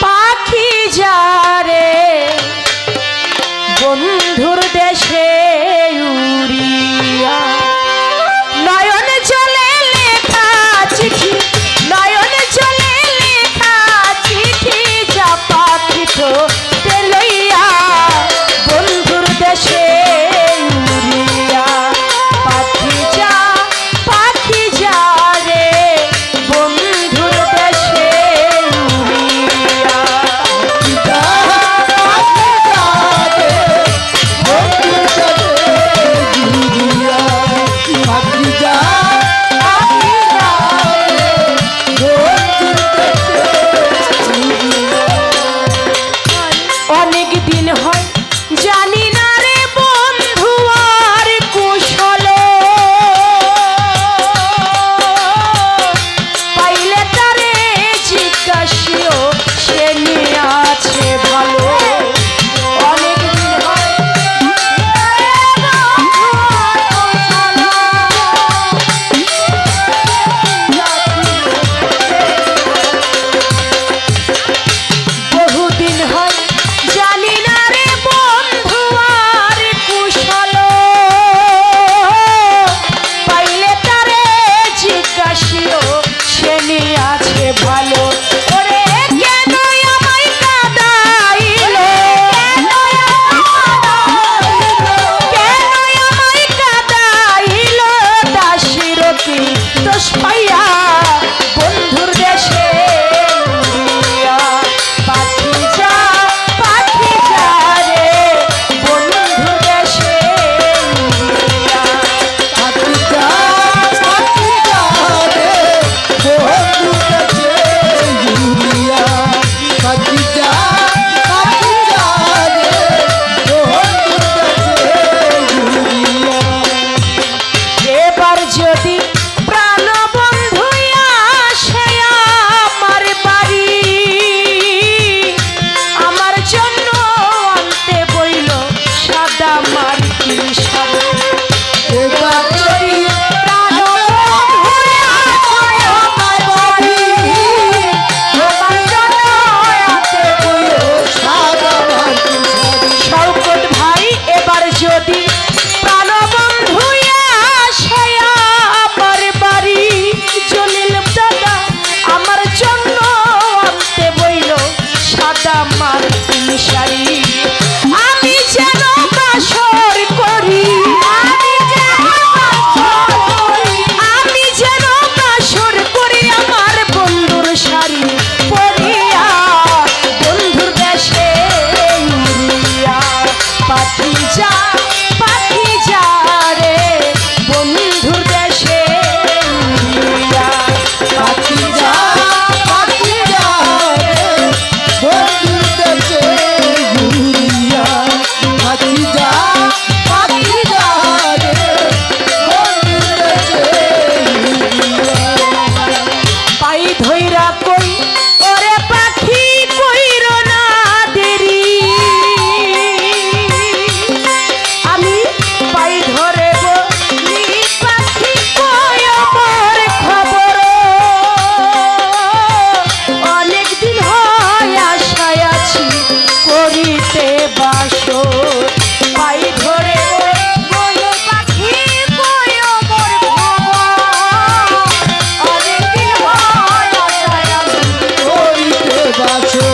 পাখি যা রে বন্ধুর দেশে উড়িয়া নয়ন জলে লেখা চিঠি নয়ন জলে লেখা চিঠি যা পাখি তো লইয়া বন্ধুর দেশে উড়িয়া পাখি যা রে বন্ধুর দেশে উড়িয়া অনেক দিন হয় জানি না রে বন্ধু আর কুশল পাইলে তারে জিজ্ঞাসিও সে নিয়ে আছে ভালো অনেক দিন হয় বহুদিন হয় জানি না রে বন্ধু আর কুশল পাইলে তারে জিজ্ঞাসিও সে নিয়ে আছে ভালো ওরে কেন আমায় কাঁদাইল কেন আমায় কাঁদাইল দাসীর কি দোষ পাইয়া বন্ধুর দেশে উড়িয়া পাখি যা রে বন্ধুর দেশে উড়িয়া এবার যদি প্রাণ বন্ধু আসে আমার বাড়ি আমার জন্য আনতে বইল সাদা মার্কিন শাড়ি এবার যদি প্রাণ বন্ধু আসে আমার বাড়ি আমার জন্য আনতে বইল সাদা মার্কিন শাড়ি শওকত ভাই এবার যদি প্রাণ বন্ধু আসে আমার বাড়ি জলিল দাদা আমার জন্য আনতে বইল সাদা মার্কিন শাড়ি আমি যেন বাসর করি আমি যেন বাসর করি আমার বন্ধুর শাড়ি পরিয়া বন্ধুর দেশে উড়িয়া পাখি যা রে বন্ধুর দেশে উড়িয়া পাখি যা রে বন্ধুর দেশে ঘুরিয়া পাখি যা রে বন্ধুর দেশে ঘুরিয়া পাই ধইরা কই ওরে পাখি কইর না দেরি আমি পাই ধরে বলি পাখি কই আমার খবর অনেক দিন হয় আশায় আছি করিতে বাসর পাই ধরে বলি পাখি কই আমার খবর অনেক দিন হয় আশায় আছি করিতে বাসর